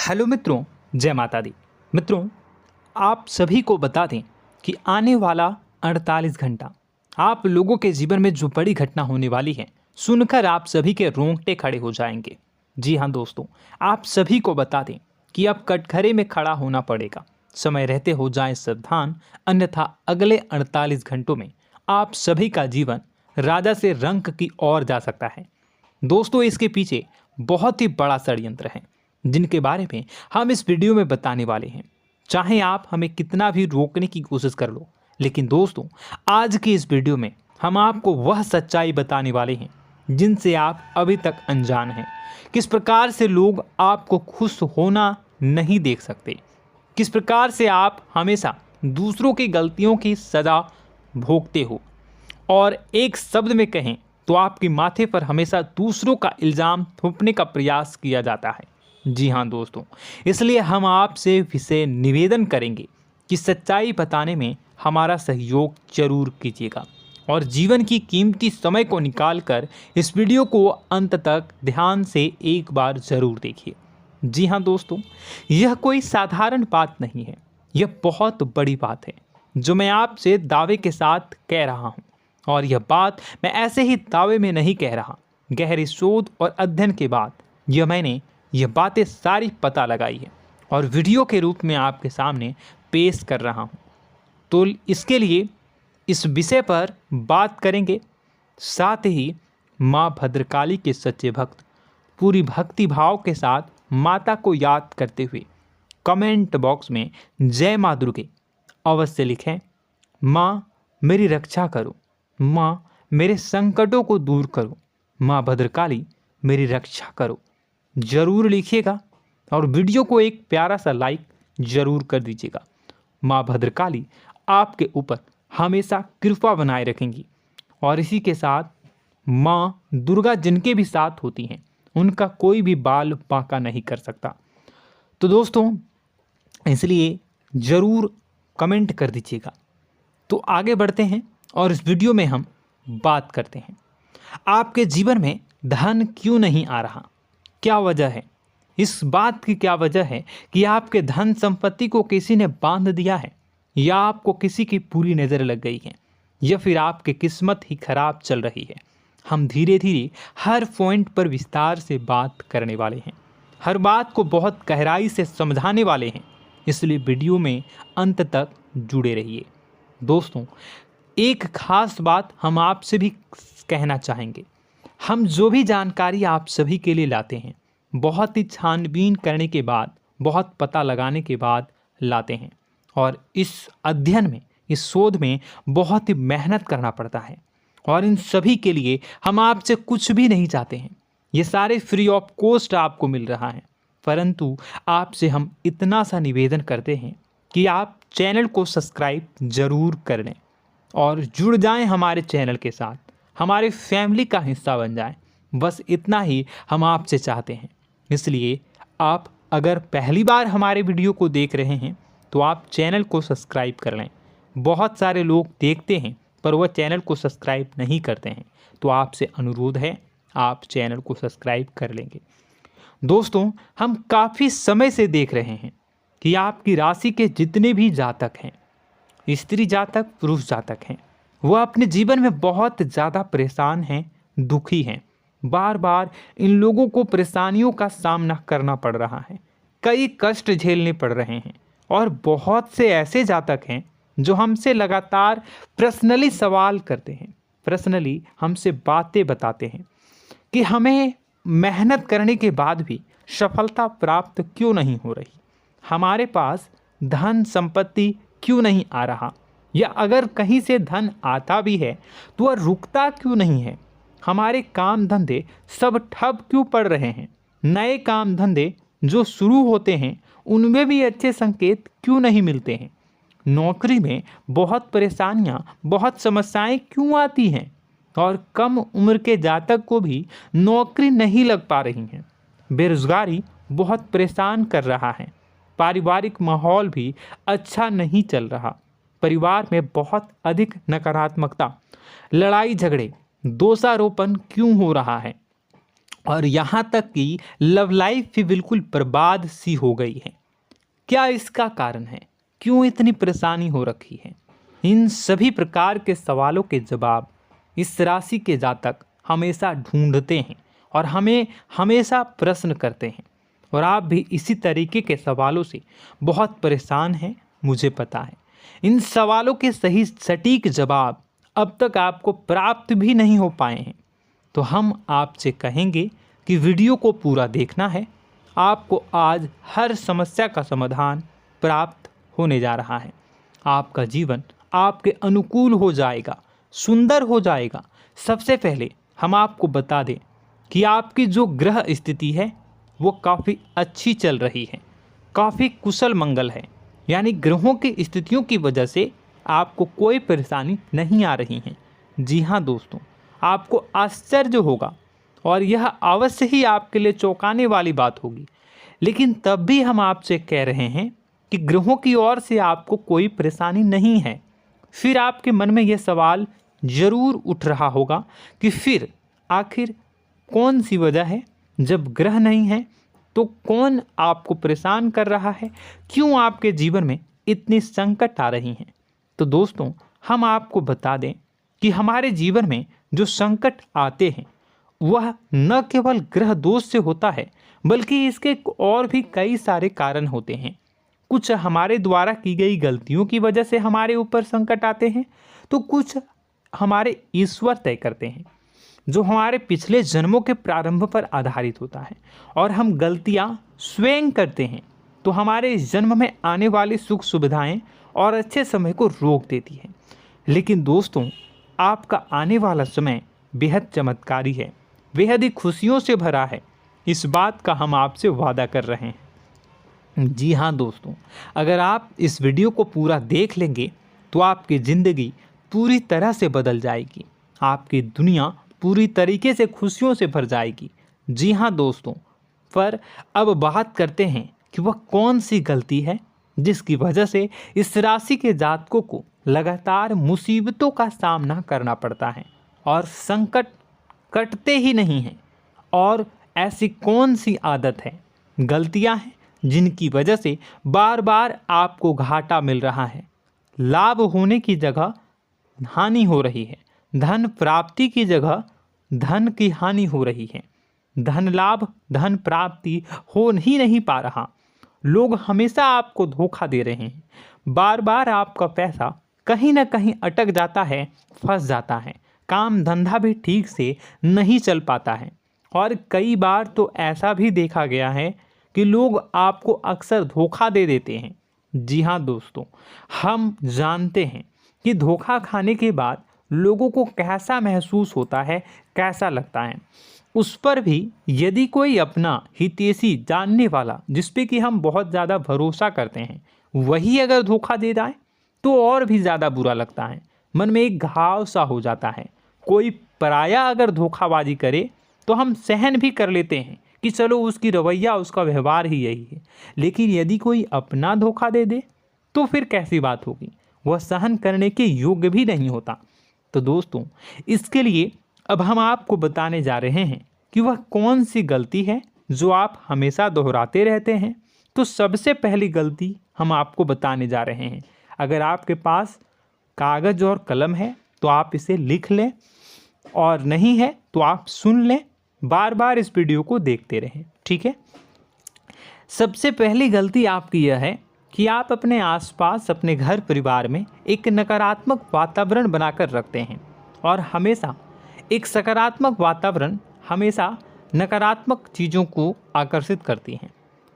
Hello मित्रों, जय माता दी। मित्रों, आप सभी को बता दें कि आने वाला 48 घंटा आप लोगों के जीवन में जो बड़ी घटना होने वाली है, सुनकर आप सभी के रोंगटे खड़े हो जाएंगे। जी हाँ दोस्तों, आप सभी को बता दें कि अब कटघरे में खड़ा होना पड़ेगा। समय रहते हो जाएं सावधान, अन्यथा अगले 48 घंटों में आप सभी का जीवन राजा से रंक की ओर जा सकता है। दोस्तों, इसके पीछे बहुत ही बड़ा षड्यंत्र है जिनके बारे में हम इस वीडियो में बताने वाले हैं। चाहे आप हमें कितना भी रोकने की कोशिश कर लो, लेकिन दोस्तों आज की इस वीडियो में हम आपको वह सच्चाई बताने वाले हैं जिनसे आप अभी तक अनजान हैं। किस प्रकार से लोग आपको खुश होना नहीं देख सकते, किस प्रकार से आप हमेशा दूसरों की गलतियों की सज़ा भोगते हो, और एक शब्द में कहें तो आपके माथे पर हमेशा दूसरों का इल्ज़ाम थोपने का प्रयास किया जाता है। जी हाँ दोस्तों, इसलिए हम आपसे विशेष निवेदन करेंगे कि सच्चाई बताने में हमारा सहयोग जरूर कीजिएगा और जीवन की कीमती समय को निकालकर इस वीडियो को अंत तक ध्यान से एक बार ज़रूर देखिए। जी हाँ दोस्तों, यह कोई साधारण बात नहीं है, यह बहुत बड़ी बात है जो मैं आपसे दावे के साथ कह रहा हूँ। और यह बात मैं ऐसे ही दावे में नहीं कह रहा, गहरी शोध और अध्ययन के बाद मैंने यह बातें सारी पता लगाई है और वीडियो के रूप में आपके सामने पेश कर रहा हूँ। तो इसके लिए इस विषय पर बात करेंगे। साथ ही माँ भद्रकाली के सच्चे भक्त पूरी भक्ति भाव के साथ माता को याद करते हुए कमेंट बॉक्स में जय माँ दुर्गे अवश्य लिखें। माँ मेरी रक्षा करो, माँ मेरे संकटों को दूर करो, माँ भद्रकाली मेरी रक्षा करो, ज़रूर लिखिएगा और वीडियो को एक प्यारा सा लाइक ज़रूर कर दीजिएगा। माँ भद्रकाली आपके ऊपर हमेशा कृपा बनाए रखेंगी और इसी के साथ माँ दुर्गा जिनके भी साथ होती हैं उनका कोई भी बाल बांका नहीं कर सकता। तो दोस्तों, इसलिए ज़रूर कमेंट कर दीजिएगा। तो आगे बढ़ते हैं और इस वीडियो में हम बात करते हैं, आपके जीवन में धन क्यों नहीं आ रहा, क्या वजह है। इस बात की क्या वजह है कि आपके धन संपत्ति को किसी ने बांध दिया है, या आपको किसी की पूरी नज़र लग गई है, या फिर आपकी किस्मत ही खराब चल रही है। हम धीरे धीरे हर पॉइंट पर विस्तार से बात करने वाले हैं, हर बात को बहुत गहराई से समझाने वाले हैं, इसलिए वीडियो में अंत तक जुड़े रहिए। दोस्तों, एक खास बात हम आपसे भी कहना चाहेंगे, हम जो भी जानकारी आप सभी के लिए लाते हैं बहुत ही छानबीन करने के बाद, बहुत पता लगाने के बाद लाते हैं, और इस अध्ययन में, इस शोध में बहुत ही मेहनत करना पड़ता है। और इन सभी के लिए हम आपसे कुछ भी नहीं चाहते हैं, ये सारे फ्री ऑफ कॉस्ट आपको मिल रहा है। परंतु आपसे हम इतना सा निवेदन करते हैं कि आप चैनल को सब्सक्राइब ज़रूर कर लें और जुड़ जाएं हमारे चैनल के साथ, हमारे फैमिली का हिस्सा बन जाएं। बस इतना ही हम आपसे चाहते हैं। इसलिए आप अगर पहली बार हमारे वीडियो को देख रहे हैं तो आप चैनल को सब्सक्राइब कर लें। बहुत सारे लोग देखते हैं पर वह चैनल को सब्सक्राइब नहीं करते हैं, तो आपसे अनुरोध है आप चैनल को सब्सक्राइब कर लेंगे। दोस्तों, हम काफ़ी समय से देख रहे हैं कि आपकी राशि के जितने भी जातक हैं, स्त्री जातक पुरुष जातक हैं, वह अपने जीवन में बहुत ज़्यादा परेशान हैं, दुखी हैं। बार बार इन लोगों को परेशानियों का सामना करना पड़ रहा है, कई कष्ट झेलने पड़ रहे हैं। और बहुत से ऐसे जातक हैं जो हमसे लगातार पर्सनली सवाल करते हैं, पर्सनली हमसे बातें बताते हैं कि हमें मेहनत करने के बाद भी सफलता प्राप्त क्यों नहीं हो रही, हमारे पास धन संपत्ति क्यों नहीं आ रहा, या अगर कहीं से धन आता भी है तो वह रुकता क्यों नहीं है, हमारे काम धंधे सब ठप क्यों पड़ रहे हैं, नए काम धंधे जो शुरू होते हैं उनमें भी अच्छे संकेत क्यों नहीं मिलते हैं, नौकरी में बहुत परेशानियां, बहुत समस्याएं क्यों आती हैं, और कम उम्र के जातक को भी नौकरी नहीं लग पा रही हैं, बेरोजगारी बहुत परेशान कर रहा है, पारिवारिक माहौल भी अच्छा नहीं चल रहा, परिवार में बहुत अधिक नकारात्मकता, लड़ाई झगड़े, दोषारोपण क्यों हो रहा है, और यहाँ तक कि लव लाइफ भी बिल्कुल बर्बाद सी हो गई है। क्या इसका कारण है? क्यों इतनी परेशानी हो रखी है? इन सभी प्रकार के सवालों के जवाब इस राशि के जातक हमेशा ढूंढते हैं और हमें हमेशा प्रश्न करते हैं। और आप भी इसी तरीके के सवालों से बहुत परेशान हैं, मुझे पता है। इन सवालों के सही सटीक जवाब अब तक आपको प्राप्त भी नहीं हो पाए हैं, तो हम आपसे कहेंगे कि वीडियो को पूरा देखना है। आपको आज हर समस्या का समाधान प्राप्त होने जा रहा है। आपका जीवन आपके अनुकूल हो जाएगा, सुंदर हो जाएगा। सबसे पहले हम आपको बता दें कि आपकी जो ग्रह स्थिति है वो काफ़ी अच्छी चल रही है, काफ़ी कुशल मंगल है। यानी ग्रहों की स्थितियों की वजह से आपको कोई परेशानी नहीं आ रही है। जी हाँ दोस्तों, आपको आश्चर्य होगा और यह अवश्य ही आपके लिए चौंकाने वाली बात होगी, लेकिन तब भी हम आपसे कह रहे हैं कि ग्रहों की ओर से आपको कोई परेशानी नहीं है। फिर आपके मन में यह सवाल जरूर उठ रहा होगा कि फिर आखिर कौन सी वजह है? जब ग्रह नहीं है तो कौन आपको परेशान कर रहा है? क्यों आपके जीवन में इतनी संकट आ रही हैं? तो दोस्तों, हम आपको बता दें कि हमारे जीवन में जो संकट आते हैं वह न केवल ग्रह दोष से होता है, बल्कि इसके और भी कई सारे कारण होते हैं। कुछ हमारे द्वारा की गई गलतियों की वजह से हमारे ऊपर संकट आते हैं, तो कुछ हमारे ईश्वर तय करते हैं, जो हमारे पिछले जन्मों के प्रारंभ पर आधारित होता है। और हम गलतियां स्वयं करते हैं तो हमारे इस जन्म में आने वाली सुख सुविधाएं और अच्छे समय को रोक देती है। लेकिन दोस्तों, आपका आने वाला समय बेहद चमत्कारी है, बेहद ही खुशियों से भरा है। इस बात का हम आपसे वादा कर रहे हैं। जी हाँ दोस्तों, अगर आप इस वीडियो को पूरा देख लेंगे तो आपकी ज़िंदगी पूरी तरह से बदल जाएगी, आपकी दुनिया पूरी तरीके से खुशियों से भर जाएगी। जी हाँ दोस्तों, पर अब बात करते हैं कि वह कौन सी गलती है जिसकी वजह से इस राशि के जातकों को लगातार मुसीबतों का सामना करना पड़ता है और संकट कटते ही नहीं हैं। और ऐसी कौन सी आदत है, गलतियां हैं जिनकी वजह से बार बार आपको घाटा मिल रहा है, लाभ होने की जगह हानि हो रही है, धन प्राप्ति की जगह धन की हानि हो रही है, धन लाभ धन प्राप्ति हो ही नहीं पा रहा, लोग हमेशा आपको धोखा दे रहे हैं, बार बार आपका पैसा कहीं ना कहीं अटक जाता है, फंस जाता है, काम धंधा भी ठीक से नहीं चल पाता है। और कई बार तो ऐसा भी देखा गया है कि लोग आपको अक्सर धोखा दे देते हैं। जी हाँ दोस्तों, हम जानते हैं कि धोखा खाने के बाद लोगों को कैसा महसूस होता है, कैसा लगता है। उस पर भी यदि कोई अपना हितैषी जानने वाला, जिस पे कि हम बहुत ज़्यादा भरोसा करते हैं, वही अगर धोखा दे जाए तो और भी ज़्यादा बुरा लगता है, मन में एक घाव सा हो जाता है। कोई पराया अगर धोखाबाजी करे तो हम सहन भी कर लेते हैं कि चलो उसकी रवैया उसका व्यवहार ही यही है, लेकिन यदि कोई अपना धोखा दे दे तो फिर कैसी बात होगी, वह सहन करने के योग्य भी नहीं होता। तो दोस्तों, इसके लिए अब हम आपको बताने जा रहे हैं कि वह कौन सी गलती है जो आप हमेशा दोहराते रहते हैं। तो सबसे पहली गलती हम आपको बताने जा रहे हैं। अगर आपके पास कागज़ और कलम है तो आप इसे लिख लें, और नहीं है तो आप सुन लें, बार बार इस वीडियो को देखते रहें, ठीक है। सबसे पहली गलती आपकी यह है कि आप अपने आसपास, अपने घर परिवार में एक नकारात्मक वातावरण बनाकर रखते हैं, और हमेशा एक सकारात्मक वातावरण हमेशा नकारात्मक चीज़ों को आकर्षित करती हैं।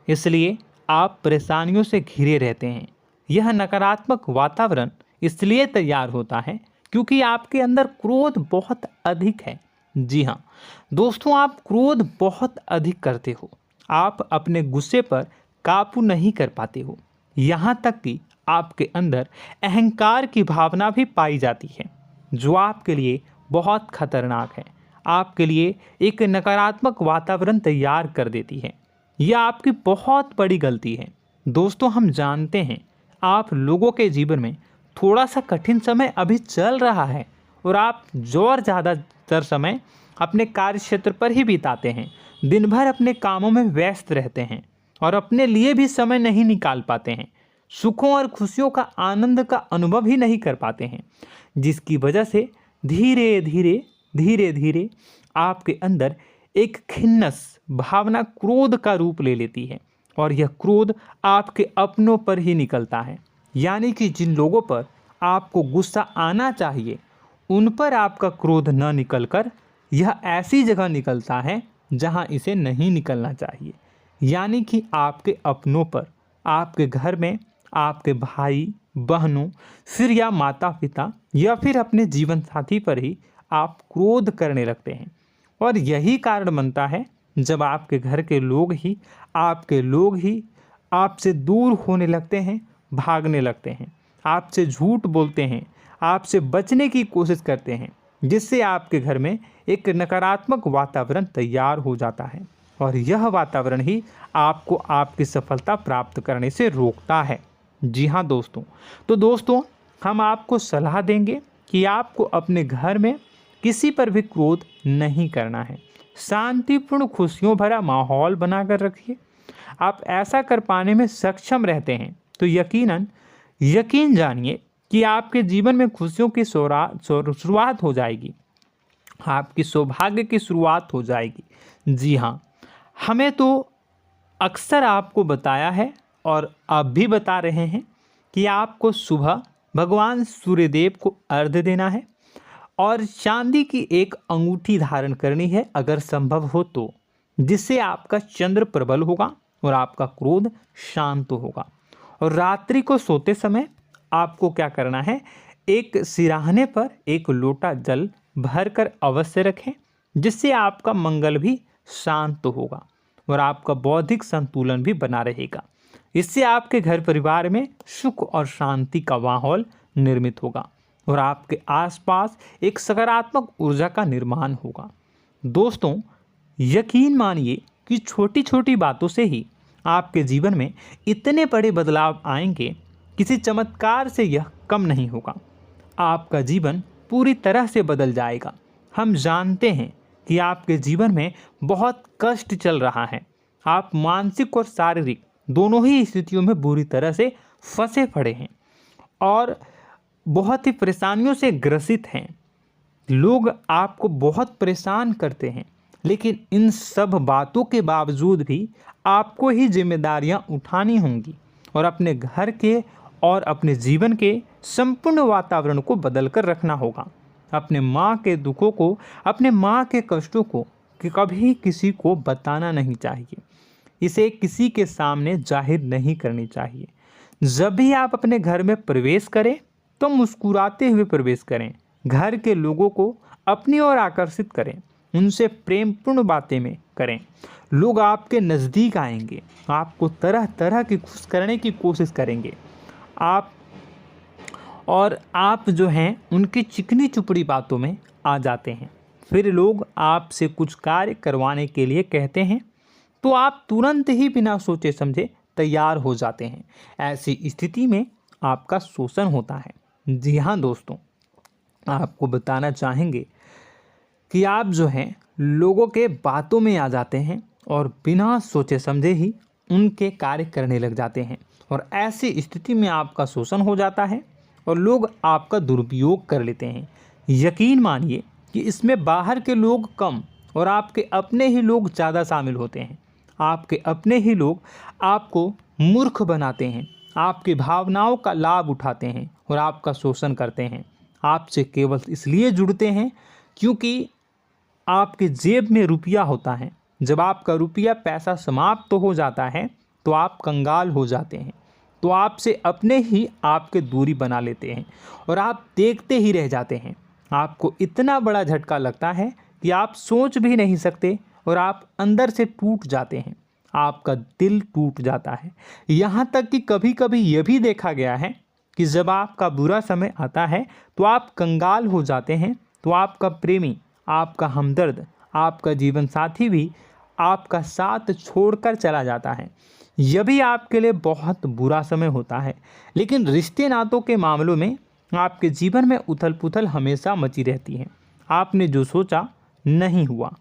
इसलिए आप परेशानियों से घिरे रहते हैं। यह नकारात्मक वातावरण इसलिए तैयार होता है क्योंकि आपके अंदर क्रोध बहुत अधिक है। जी हाँ दोस्तों, आप क्रोध बहुत अधिक करते हो, आप अपने गुस्से पर काबू नहीं कर पाते हो, यहाँ तक कि आपके अंदर अहंकार की भावना भी पाई जाती है, जो आपके लिए बहुत खतरनाक है, आपके लिए एक नकारात्मक वातावरण तैयार कर देती है। यह आपकी बहुत बड़ी गलती है। दोस्तों, हम जानते हैं आप लोगों के जीवन में थोड़ा सा कठिन समय अभी चल रहा है और आप जोर ज़्यादा अधिकतर समय अपने कार्य क्षेत्र पर ही बिताते हैं, दिन भर अपने कामों में व्यस्त रहते हैं और अपने लिए भी समय नहीं निकाल पाते हैं, सुखों और खुशियों का आनंद का अनुभव ही नहीं कर पाते हैं, जिसकी वजह से धीरे धीरे आपके अंदर एक खिन्नस भावना क्रोध का रूप ले लेती है और यह क्रोध आपके अपनों पर ही निकलता है। यानी कि जिन लोगों पर आपको गुस्सा आना चाहिए उन पर आपका क्रोध न निकलकर यह ऐसी जगह निकलता है जहां इसे नहीं निकलना चाहिए। यानी कि आपके अपनों पर, आपके घर में आपके भाई बहनों, फिर या माता पिता या फिर अपने जीवन साथी पर ही आप क्रोध करने लगते हैं। और यही कारण बनता है जब आपके घर के लोग ही आपसे दूर होने लगते हैं, भागने लगते हैं, आपसे झूठ बोलते हैं, आपसे बचने की कोशिश करते हैं, जिससे आपके घर में एक नकारात्मक वातावरण तैयार हो जाता है और यह वातावरण ही आपको आपकी सफलता प्राप्त करने से रोकता है। जी हाँ दोस्तों, तो दोस्तों हम आपको सलाह देंगे कि आपको अपने घर में किसी पर भी क्रोध नहीं करना है। शांतिपूर्ण खुशियों भरा माहौल बनाकर रखिए। आप ऐसा कर पाने में सक्षम रहते हैं तो यकीन जानिए कि आपके जीवन में खुशियों की शुरुआत हो जाएगी, आपकी सौभाग्य की शुरुआत हो जाएगी। जी हाँ, हमें तो अक्सर आपको बताया है और अब भी बता रहे हैं कि आपको सुबह भगवान सूर्यदेव को अर्घ्य देना है और चांदी की एक अंगूठी धारण करनी है अगर संभव हो तो, जिससे आपका चंद्र प्रबल होगा और आपका क्रोध शांत होगा। और रात्रि को सोते समय आपको क्या करना है, एक सिराहने पर एक लोटा जल भरकर अवश्य रखें, जिससे आपका मंगल भी शांत होगा और आपका बौद्धिक संतुलन भी बना रहेगा। इससे आपके घर परिवार में सुख और शांति का माहौल निर्मित होगा और आपके आसपास एक सकारात्मक ऊर्जा का निर्माण होगा। दोस्तों यकीन मानिए कि छोटी छोटी बातों से ही आपके जीवन में इतने बड़े बदलाव आएंगे, किसी चमत्कार से यह कम नहीं होगा। आपका जीवन पूरी तरह से बदल जाएगा। हम जानते हैं कि आपके जीवन में बहुत कष्ट चल रहा है, आप मानसिक और शारीरिक दोनों ही स्थितियों में बुरी तरह से फंसे पड़े हैं और बहुत ही परेशानियों से ग्रसित हैं। लोग आपको बहुत परेशान करते हैं, लेकिन इन सब बातों के बावजूद भी आपको ही जिम्मेदारियां उठानी होंगी और अपने घर के और अपने जीवन के संपूर्ण वातावरण को बदल कर रखना होगा। अपने माँ के दुखों को, अपने माँ के कष्टों को कभी किसी को बताना नहीं चाहिए, इसे किसी के सामने जाहिर नहीं करनी चाहिए। जब भी आप अपने घर में प्रवेश करें तो मुस्कुराते हुए प्रवेश करें, घर के लोगों को अपनी ओर आकर्षित करें, उनसे प्रेमपूर्ण बातें में करें। लोग आपके नज़दीक आएंगे, आपको तरह तरह की खुश करने की कोशिश करेंगे। आप जो हैं उनकी चिकनी चुपड़ी बातों में आ जाते हैं। फिर लोग आपसे कुछ कार्य करवाने के लिए कहते हैं तो आप तुरंत ही बिना सोचे समझे तैयार हो जाते हैं। ऐसी स्थिति में आपका शोषण होता है। जी हाँ दोस्तों, आपको बताना चाहेंगे कि आप जो हैं लोगों के बातों में आ जाते हैं और बिना सोचे समझे ही उनके कार्य करने लग जाते हैं और ऐसी स्थिति में आपका शोषण हो जाता है और लोग आपका दुरुपयोग कर लेते हैं। यकीन मानिए कि इसमें बाहर के लोग कम और आपके अपने ही लोग ज़्यादा शामिल होते हैं। आपके अपने ही लोग आपको मूर्ख बनाते हैं, आपकी भावनाओं का लाभ उठाते हैं और आपका शोषण करते हैं। आपसे केवल इसलिए जुड़ते हैं क्योंकि आपके जेब में रुपया होता है। जब आपका रुपया पैसा समाप्त हो जाता है तो आप कंगाल हो जाते हैं, तो आपसे अपने ही आपके दूरी बना लेते हैं और आप देखते ही रह जाते हैं। आपको इतना बड़ा झटका लगता है कि आप सोच भी नहीं सकते और आप अंदर से टूट जाते हैं, आपका दिल टूट जाता है। यहाँ तक कि कभी कभी यह भी देखा गया है कि जब आपका बुरा समय आता है तो आप कंगाल हो जाते हैं, तो आपका प्रेमी, आपका हमदर्द, आपका जीवन साथी भी आपका साथ छोड़कर चला जाता है। यह भी आपके लिए बहुत बुरा समय होता है। लेकिन रिश्ते नातों के मामलों में आपके जीवन में उथल पुथल हमेशा मची रहती है। आपने जो सोचा नहीं हुआ।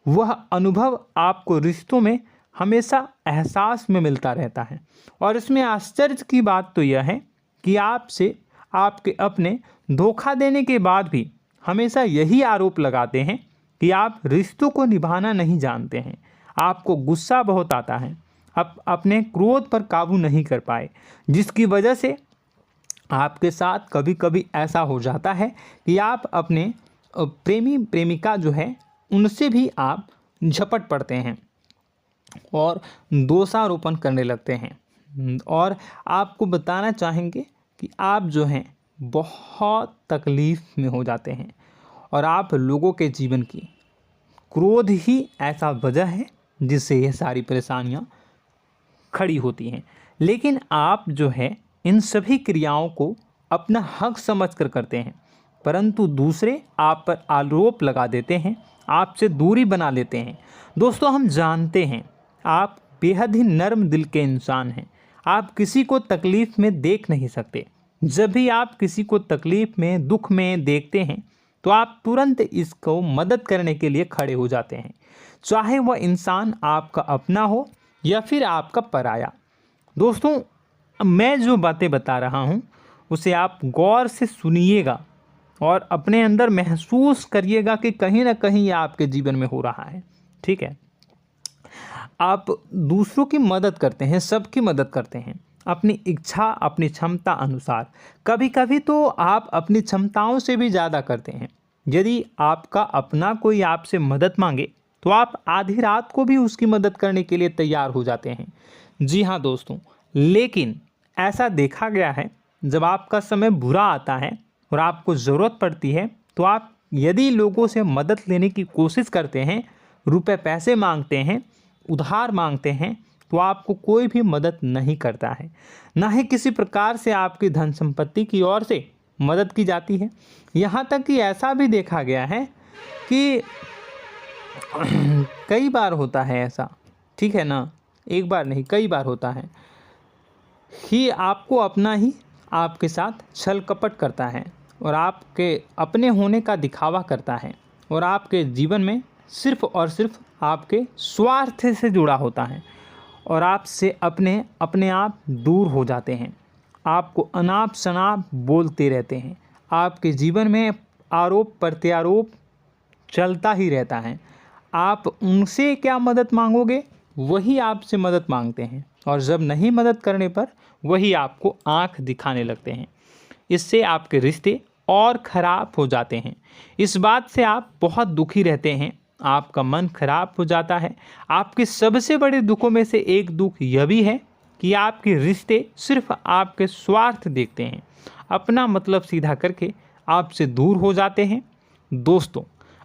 वह अनुभव आपको रिश्तों में हमेशा एहसास में मिलता रहता है। और इसमें आश्चर्य की बात तो यह है कि आपसे आपके अपने धोखा देने के बाद भी हमेशा यही आरोप लगाते हैं कि आप रिश्तों को निभाना नहीं जानते हैं। आपको गुस्सा बहुत आता है, अपने क्रोध पर काबू नहीं कर पाए, जिसकी वजह से आपके साथ कभी कभी ऐसा हो जाता है कि आप अपने प्रेमी प्रेमिका जो है उनसे भी आप झपट पड़ते हैं और दोषारोपण करने लगते हैं। और आपको बताना चाहेंगे कि आप जो हैं बहुत तकलीफ़ में हो जाते हैं और आप लोगों के जीवन की क्रोध ही ऐसा वजह है जिससे ये सारी परेशानियां खड़ी होती हैं। लेकिन आप जो है इन सभी क्रियाओं को अपना हक समझकर करते हैं, परंतु दूसरे आप पर आरोप लगा देते हैं, आपसे दूरी बना लेते हैं। दोस्तों, हम जानते हैं आप बेहद ही नर्म दिल के इंसान हैं। आप किसी को तकलीफ़ में देख नहीं सकते। जब भी आप किसी को तकलीफ़ में, दुख में देखते हैं तो आप तुरंत इसको मदद करने के लिए खड़े हो जाते हैं, चाहे वह इंसान आपका अपना हो या फिर आपका पराया। दोस्तों, मैं जो बातें बता रहा हूँ उसे आप गौर से सुनिएगा और अपने अंदर महसूस करिएगा कि कहीं ना कहीं ये आपके जीवन में हो रहा है। ठीक है, आप दूसरों की मदद करते हैं, सबकी मदद करते हैं अपनी इच्छा, अपनी क्षमता अनुसार। कभी कभी तो आप अपनी क्षमताओं से भी ज़्यादा करते हैं। यदि आपका अपना कोई आपसे मदद मांगे तो आप आधी रात को भी उसकी मदद करने के लिए तैयार हो जाते हैं। जी हाँ दोस्तों, लेकिन ऐसा देखा गया है जब आपका समय बुरा आता है और आपको ज़रूरत पड़ती है तो आप यदि लोगों से मदद लेने की कोशिश करते हैं, रुपए पैसे मांगते हैं, उधार मांगते हैं, तो आपको कोई भी मदद नहीं करता है। ना ही किसी प्रकार से आपकी धन संपत्ति की ओर से मदद की जाती है। यहाँ तक कि ऐसा भी देखा गया है कि कई बार होता है ऐसा, ठीक है ना, एक बार नहीं कई बार होता है कि आपको अपना ही आपके साथ छल कपट करता है और आपके अपने होने का दिखावा करता है और आपके जीवन में सिर्फ और सिर्फ आपके स्वार्थ से जुड़ा होता है और आपसे अपने आप दूर हो जाते हैं। आपको अनाप शनाप बोलते रहते हैं। आपके जीवन में आरोप प्रत्यारोप चलता ही रहता है। आप उनसे क्या मदद मांगोगे, वही आपसे मदद मांगते हैं और जब नहीं मदद करने पर वही आपको आंख दिखाने लगते हैं। इससे आपके रिश्ते और ख़राब हो जाते हैं। इस बात से आप बहुत दुखी रहते हैं, आपका मन खराब हो जाता है। आपके सबसे बड़े दुखों में से एक दुख यह भी है कि आपके रिश्ते सिर्फ आपके स्वार्थ देखते हैं, अपना मतलब सीधा करके आपसे दूर हो जाते हैं। दोस्तों,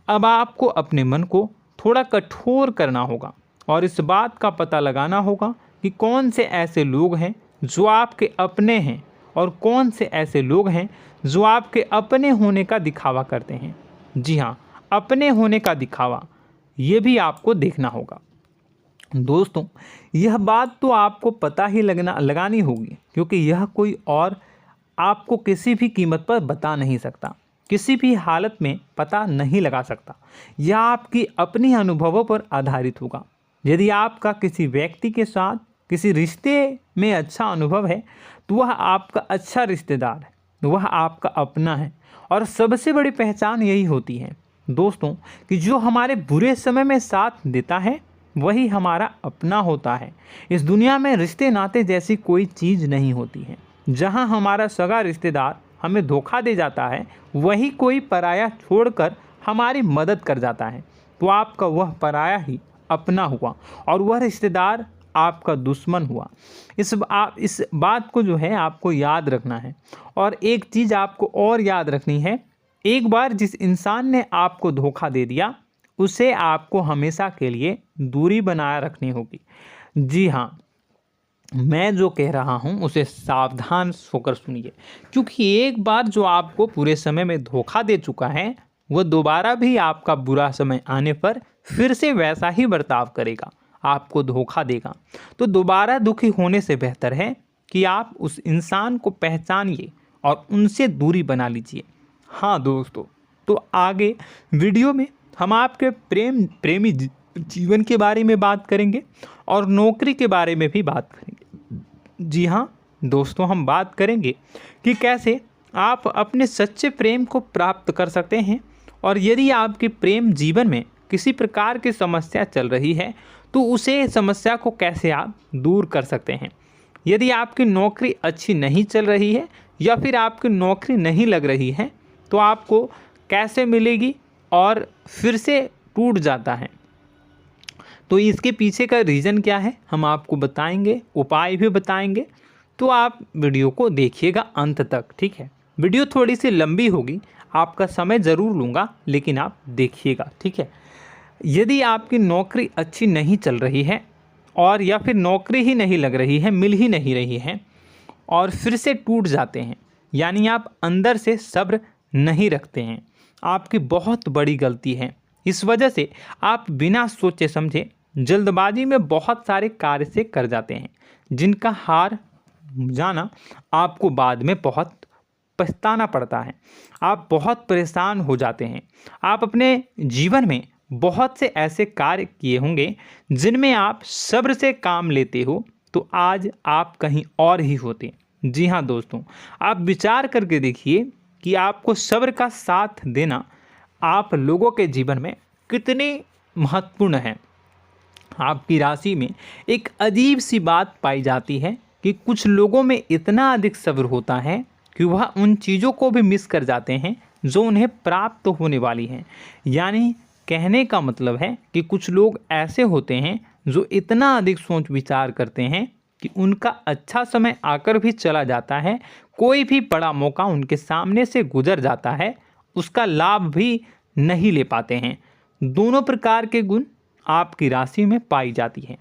अब आपको अपने मन को थोड़ा कठोर करना होगा और इस बात का पता लगाना होगा कि कौन से ऐसे लोग हैं जो आपके अपने हैं और कौन से ऐसे लोग हैं जो आपके अपने होने का दिखावा करते हैं। जी हाँ, अपने होने का दिखावा, ये भी आपको देखना होगा। दोस्तों, यह बात तो आपको पता ही लगानी होगी, क्योंकि यह कोई और आपको किसी भी कीमत पर बता नहीं सकता, किसी भी हालत में पता नहीं लगा सकता। यह आपकी अपनी अनुभवों पर आधारित होगा। यदि आपका किसी व्यक्ति के साथ किसी रिश्ते में अच्छा अनुभव है तो वह आपका अच्छा रिश्तेदार है, वह आपका अपना है। और सबसे बड़ी पहचान यही होती है दोस्तों कि जो हमारे बुरे समय में साथ देता है वही हमारा अपना होता है। इस दुनिया में रिश्ते नाते जैसी कोई चीज़ नहीं होती है। जहां हमारा सगा रिश्तेदार हमें धोखा दे जाता है, वही कोई पराया छोड़कर हमारी मदद कर जाता है, तो आपका वह पराया ही अपना हुआ और वह रिश्तेदार आपका दुश्मन हुआ। इस बात को जो है आपको याद रखना है। और एक चीज़ आपको और याद रखनी है, एक बार जिस इंसान ने आपको धोखा दे दिया उसे आपको हमेशा के लिए दूरी बनाए रखनी होगी। जी हाँ, मैं जो कह रहा हूँ उसे सावधान होकर सुनिए, क्योंकि एक बार जो आपको पूरे समय में धोखा दे चुका है वह दोबारा भी आपका बुरा समय आने पर फिर से वैसा ही बर्ताव करेगा, आपको धोखा देगा। तो दोबारा दुखी होने से बेहतर है कि आप उस इंसान को पहचानिए और उनसे दूरी बना लीजिए। हाँ दोस्तों, तो आगे वीडियो में हम आपके प्रेमी जीवन के बारे में बात करेंगे और नौकरी के बारे में भी बात करेंगे। जी हाँ दोस्तों, हम बात करेंगे कि कैसे आप अपने सच्चे प्रेम को प्राप्त कर सकते हैं, और यदि आपके प्रेम जीवन में किसी प्रकार की समस्या चल रही है तो उसे समस्या को कैसे आप दूर कर सकते हैं। यदि आपकी नौकरी अच्छी नहीं चल रही है या फिर आपकी नौकरी नहीं लग रही है तो आपको कैसे मिलेगी और फिर से टूट जाता है, तो इसके पीछे का रीज़न क्या है हम आपको बताएंगे, उपाय भी बताएंगे। तो आप वीडियो को देखिएगा अंत तक, ठीक है। वीडियो थोड़ी सी लंबी होगी, आपका समय ज़रूर लूँगा, लेकिन आप देखिएगा, ठीक है। यदि आपकी नौकरी अच्छी नहीं चल रही है और या फिर नौकरी ही नहीं लग रही है, मिल ही नहीं रही है और फिर से टूट जाते हैं, यानी आप अंदर से सब्र नहीं रखते हैं, आपकी बहुत बड़ी गलती है। इस वजह से आप बिना सोचे समझे जल्दबाजी में बहुत सारे कार्य से कर जाते हैं, जिनका हार जाना आपको बाद में बहुत पछताना पड़ता है। आप बहुत परेशान हो जाते हैं। आप अपने जीवन में बहुत से ऐसे कार्य किए होंगे जिनमें आप सब्र से काम लेते हो, तो आज आप कहीं और ही होते। जी हाँ दोस्तों, आप विचार करके देखिए कि आपको सब्र का साथ देना आप लोगों के जीवन में कितनी महत्वपूर्ण है। आपकी राशि में एक अजीब सी बात पाई जाती है कि कुछ लोगों में इतना अधिक सब्र होता है कि वह उन चीज़ों को भी मिस कर जाते हैं जो उन्हें प्राप्त होने वाली हैं। यानी कहने का मतलब है कि कुछ लोग ऐसे होते हैं जो इतना अधिक सोच विचार करते हैं कि उनका अच्छा समय आकर भी चला जाता है, कोई भी बड़ा मौका उनके सामने से गुजर जाता है, उसका लाभ भी नहीं ले पाते हैं। दोनों प्रकार के गुण आपकी राशि में पाई जाती है।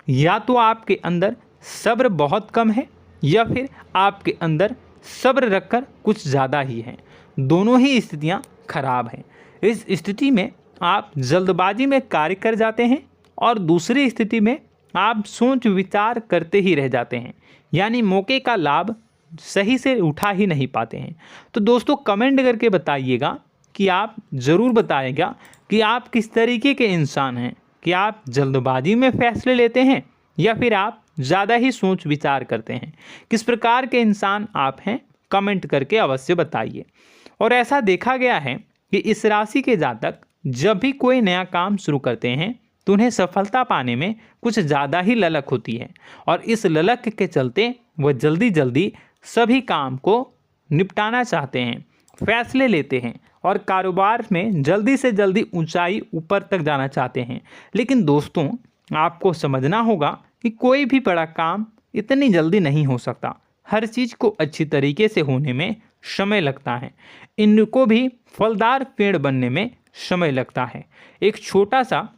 या तो आपके अंदर सब्र बहुत कम है या फिर आपके अंदर सब्र रखकर कुछ ज़्यादा ही है। दोनों ही स्थितियाँ खराब हैं। इस स्थिति में आप जल्दबाजी में कार्य कर जाते हैं और दूसरी स्थिति में आप सोच विचार करते ही रह जाते हैं, यानी मौके का लाभ सही से उठा ही नहीं पाते हैं। तो दोस्तों कमेंट करके बताइएगा कि आप ज़रूर बताइएगा कि आप किस तरीके के इंसान हैं, कि आप जल्दबाजी में फैसले लेते हैं या फिर आप ज़्यादा ही सोच विचार करते हैं। किस प्रकार के इंसान आप हैं, कमेंट करके अवश्य बताइए। और ऐसा देखा गया है कि इस राशि के जातक जब भी कोई नया काम शुरू करते हैं तो उन्हें सफलता पाने में कुछ ज़्यादा ही ललक होती है, और इस ललक के चलते वह जल्दी जल्दी सभी काम को निपटाना चाहते हैं, फैसले लेते हैं और कारोबार में जल्दी से जल्दी ऊंचाई ऊपर तक जाना चाहते हैं। लेकिन दोस्तों आपको समझना होगा कि कोई भी बड़ा काम इतनी जल्दी नहीं हो सकता। हर चीज़ को अच्छी तरीके से होने में समय लगता है। इनको भी फलदार पेड़ बनने में समय लगता है। एक छोटा सा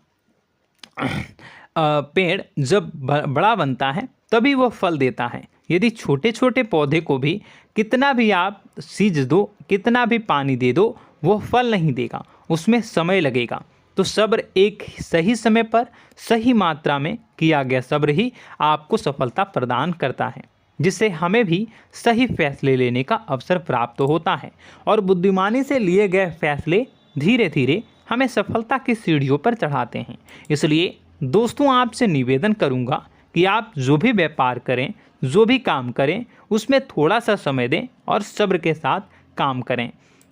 पेड़ जब बड़ा बनता है तभी वह फल देता है। यदि छोटे छोटे पौधे को भी कितना भी आप सींच दो, कितना भी पानी दे दो, वो फल नहीं देगा, उसमें समय लगेगा। तो सब्र एक सही समय पर सही मात्रा में किया गया सब्र ही आपको सफलता प्रदान करता है, जिससे हमें भी सही फैसले लेने का अवसर प्राप्त होता है। और बुद्धिमानी से लिए गए फैसले धीरे धीरे हमें सफलता की सीढ़ियों पर चढ़ाते हैं। इसलिए दोस्तों आपसे निवेदन करूंगा कि आप जो भी व्यापार करें, जो भी काम करें, उसमें थोड़ा सा समय दें और सब्र के साथ काम करें।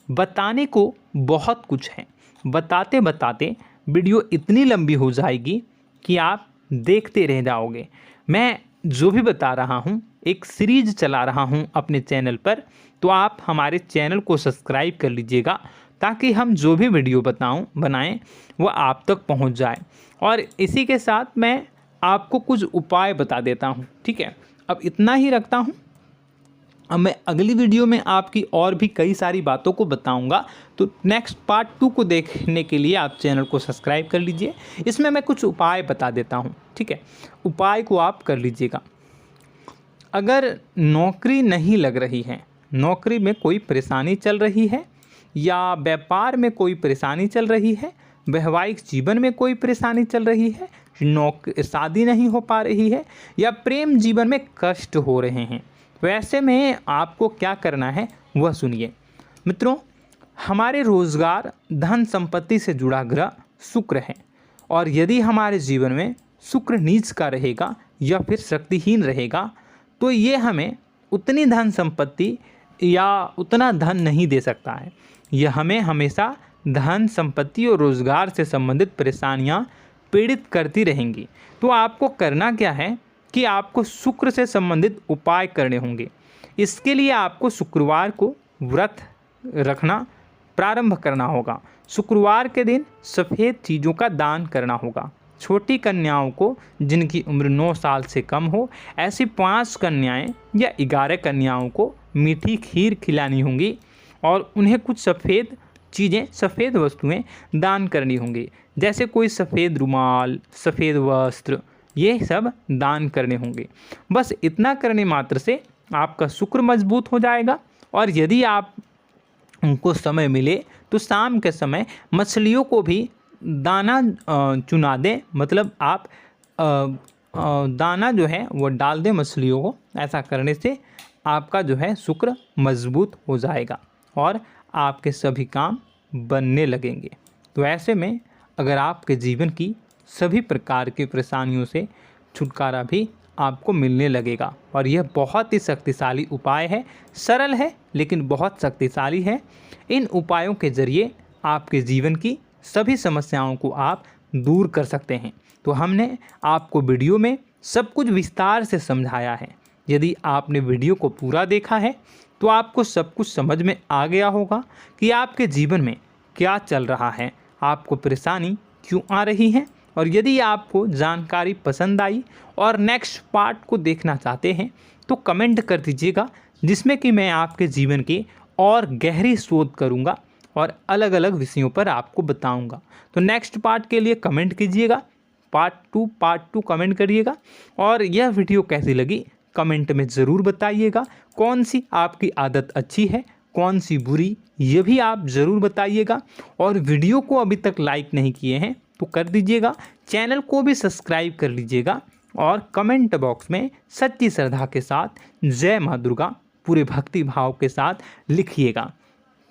बताने को बहुत कुछ है, बताते बताते वीडियो इतनी लंबी हो जाएगी कि आप देखते रह जाओगे। मैं जो भी बता रहा हूँ एक सीरीज चला रहा हूँ अपने चैनल पर, तो आप हमारे चैनल को सब्सक्राइब कर लीजिएगा ताकि हम जो भी वीडियो बनाएं वो आप तक पहुँच जाए। और इसी के साथ मैं आपको कुछ उपाय बता देता हूँ, ठीक है। अब इतना ही रखता हूँ। अब मैं अगली वीडियो में आपकी और भी कई सारी बातों को बताऊंगा। तो नेक्स्ट पार्ट 2 को देखने के लिए आप चैनल को सब्सक्राइब कर लीजिए। इसमें मैं कुछ उपाय बता देता हूं, ठीक है। उपाय को आप कर लीजिएगा। अगर नौकरी नहीं लग रही है, नौकरी में कोई परेशानी चल रही है, या व्यापार में कोई परेशानी चल रही है, वैवाहिक जीवन में कोई परेशानी चल रही है, शादी नहीं हो पा रही है, या प्रेम जीवन में कष्ट हो रहे हैं, वैसे में आपको क्या करना है वह सुनिए। मित्रों, हमारे रोजगार, धन संपत्ति से जुड़ा ग्रह शुक्र है, और यदि हमारे जीवन में शुक्र नीच का रहेगा या फिर शक्तिहीन रहेगा तो ये हमें उतनी धन संपत्ति या उतना धन नहीं दे सकता है। यह हमें हमेशा धन संपत्ति और रोजगार से संबंधित परेशानियां पीड़ित करती रहेंगी। तो आपको करना क्या है कि आपको शुक्र से संबंधित उपाय करने होंगे। इसके लिए आपको शुक्रवार को व्रत रखना प्रारंभ करना होगा। शुक्रवार के दिन सफ़ेद चीज़ों का दान करना होगा। छोटी कन्याओं को जिनकी उम्र 9 साल से कम हो, ऐसी 5 कन्याएं या 11 कन्याओं को मीठी खीर खिलानी होंगी और उन्हें कुछ सफ़ेद चीज़ें, सफ़ेद वस्तुएं दान करनी होंगी, जैसे कोई सफ़ेद रुमाल, सफ़ेद वस्त्र, ये सब दान करने होंगे। बस इतना करने मात्र से आपका शुक्र मजबूत हो जाएगा। और यदि आप उनको समय मिले तो शाम के समय मछलियों को भी दाना चुना दें, मतलब आप दाना जो है वो डाल दें मछलियों को। ऐसा करने से आपका जो है शुक्र मजबूत हो जाएगा और आपके सभी काम बनने लगेंगे। तो ऐसे में अगर आपके जीवन की सभी प्रकार की परेशानियों से छुटकारा भी आपको मिलने लगेगा। और यह बहुत ही शक्तिशाली उपाय है, सरल है लेकिन बहुत शक्तिशाली है। इन उपायों के ज़रिए आपके जीवन की सभी समस्याओं को आप दूर कर सकते हैं। तो हमने आपको वीडियो में सब कुछ विस्तार से समझाया है। यदि आपने वीडियो को पूरा देखा है तो आपको सब कुछ समझ में आ गया होगा कि आपके जीवन में क्या चल रहा है, आपको परेशानी क्यों आ रही है। और यदि आपको जानकारी पसंद आई और नेक्स्ट पार्ट को देखना चाहते हैं तो कमेंट कर दीजिएगा, जिसमें कि मैं आपके जीवन की और गहरी शोध करूंगा और अलग अलग विषयों पर आपको बताऊंगा। तो नेक्स्ट पार्ट के लिए कमेंट कीजिएगा, पार्ट टू कमेंट करिएगा। और यह वीडियो कैसी लगी कमेंट में ज़रूर बताइएगा। कौन सी आपकी आदत अच्छी है, कौन सी बुरी, ये भी आप ज़रूर बताइएगा। और वीडियो को अभी तक लाइक नहीं किए हैं तो कर दीजिएगा, चैनल को भी सब्सक्राइब कर लीजिएगा और कमेंट बॉक्स में सच्ची श्रद्धा के साथ जय माँ दुर्गा पूरे भक्ति भाव के साथ लिखिएगा।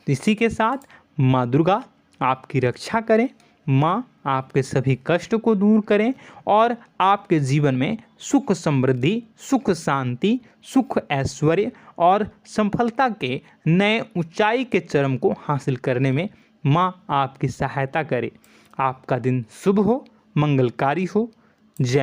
इसी के साथ माँ दुर्गा आपकी रक्षा करें, माँ आपके सभी कष्ट को दूर करें और आपके जीवन में सुख समृद्धि, सुख शांति, सुख ऐश्वर्य और सफलता के नए ऊंचाई के चरम को हासिल करने में माँ आपकी सहायता करे। आपका दिन शुभ हो, मंगलकारी हो। जय